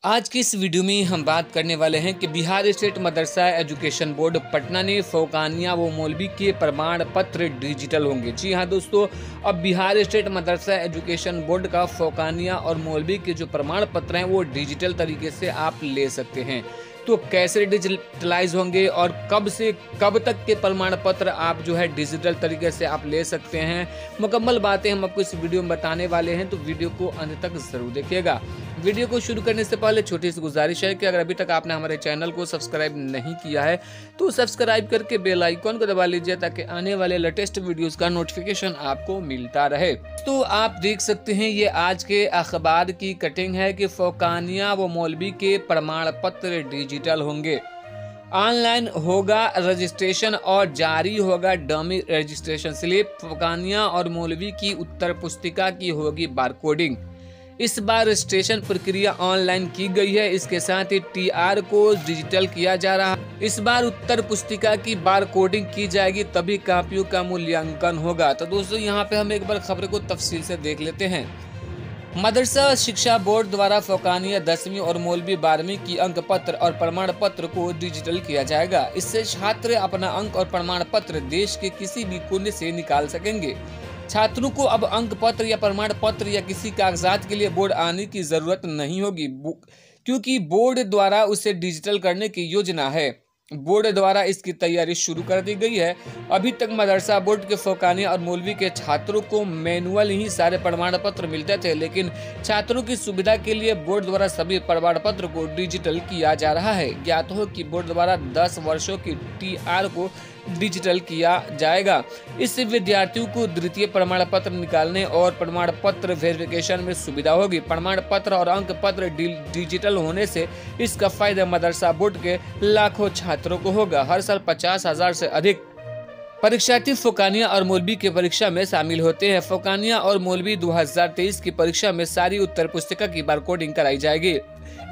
आज की इस वीडियो में हम बात करने वाले हैं कि बिहार स्टेट मदरसा एजुकेशन बोर्ड पटना ने फौकानिया व मौलवी के प्रमाण पत्र डिजिटल होंगे। जी हाँ दोस्तों, अब बिहार स्टेट मदरसा एजुकेशन बोर्ड का फौकानिया और मौलवी के जो प्रमाण पत्र हैं वो डिजिटल तरीके से आप ले सकते हैं। तो कैसे डिजिटलाइज होंगे और कब से कब तक के प्रमाण पत्र आप जो है डिजिटल तरीके से आप ले सकते हैं, मुकम्मल बातें हम आपको इस वीडियो में बताने वाले हैं। तो वीडियो को अंत तक जरूर देखिएगा। वीडियो को शुरू करने से पहले छोटी सी गुजारिश है कि अगर अभी तक आपने हमारे चैनल को सब्सक्राइब नहीं किया है तो सब्सक्राइब करके बेल आइकॉन को दबा लीजिए ताकि आने वाले लेटेस्ट वीडियोस का नोटिफिकेशन आपको मिलता रहे। तो आप देख सकते हैं ये आज के अखबार की कटिंग है कि फौकानिया व मौलवी के प्रमाण पत्र डिजिटल होंगे। ऑनलाइन होगा रजिस्ट्रेशन और जारी होगा डमी रजिस्ट्रेशन स्लिप। फौकानिया और मौलवी की उत्तर पुस्तिका की होगी बारकोडिंग। इस बार रजिस्ट्रेशन प्रक्रिया ऑनलाइन की गई है, इसके साथ ही टीआर को डिजिटल किया जा रहा है। इस बार उत्तर पुस्तिका की बार कोडिंग की जाएगी, तभी कॉपियों का मूल्यांकन होगा। तो दोस्तों यहाँ पे हम एक बार खबर को तफसील से देख लेते हैं। मदरसा शिक्षा बोर्ड द्वारा फौकानिया 10वीं और मौलवी 12वीं की अंक पत्र और प्रमाण पत्र को डिजिटल किया जाएगा। इससे छात्र अपना अंक और प्रमाण पत्र देश के किसी भी कोने से निकाल सकेंगे। छात्रों को अब अंक पत्र या प्रमाण पत्र या किसी कागजात के लिए बोर्ड आने की जरूरत नहीं होगी, क्योंकि बोर्ड द्वारा उसे डिजिटल करने की योजना है। बोर्ड द्वारा इसकी तैयारी शुरू कर दी गई है। अभी तक मदरसा बोर्ड के फौकानिया और मौलवी के छात्रों को मैनुअल ही सारे प्रमाण पत्र मिलते थे, लेकिन छात्रों की सुविधा के लिए बोर्ड द्वारा सभी प्रमाण पत्र को डिजिटल किया जा रहा है। ज्ञात हो कि बोर्ड द्वारा 10 वर्षों की टीआर को डिजिटल किया जाएगा। इससे विद्यार्थियों को द्वितीय प्रमाण पत्र निकालने और प्रमाण पत्र वेरिफिकेशन में सुविधा होगी। प्रमाण पत्र और अंक पत्र डिजिटल होने से इसका फायदा मदरसा बोर्ड के लाखों छात्रों को होगा। हर साल 50,000 से अधिक परीक्षार्थी फौकानिया और मौलवी की परीक्षा में शामिल होते हैं। फौकानिया और मौलवी 2023 की परीक्षा में सारी उत्तर पुस्तिका की बारकोडिंग कराई जाएगी।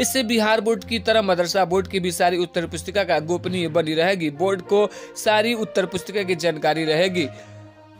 इससे बिहार बोर्ड की तरह मदरसा बोर्ड की भी सारी उत्तर पुस्तिका का गोपनीय बनी रहेगी। बोर्ड को सारी उत्तर पुस्तिका की जानकारी रहेगी।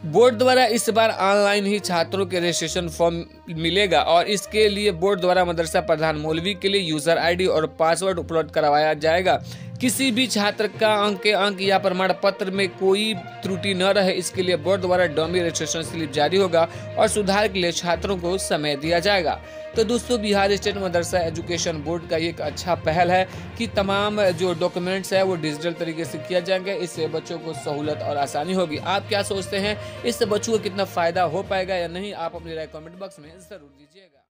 बोर्ड द्वारा इस बार ऑनलाइन ही छात्रों के रजिस्ट्रेशन फॉर्म मिलेगा और इसके लिए बोर्ड द्वारा मदरसा प्रधान मौलवी के लिए यूजर आईडी और पासवर्ड उपलब्ध करवाया जाएगा। किसी भी छात्र का अंक या प्रमाण पत्र में कोई त्रुटि न रहे, इसके लिए बोर्ड द्वारा डमी रजिस्ट्रेशन स्लिप जारी होगा और सुधार के लिए छात्रों को समय दिया जाएगा। तो दोस्तों, बिहार स्टेट मदरसा एजुकेशन बोर्ड का एक अच्छा पहल है कि तमाम जो डॉक्यूमेंट्स है वो डिजिटल तरीके से किया जाएंगे। इससे बच्चों को सहूलत और आसानी होगी। आप क्या सोचते हैं, इससे बच्चों को कितना फायदा हो पाएगा या नहीं? आप अपनी राय कमेंट बॉक्स में जरूर दीजिएगा।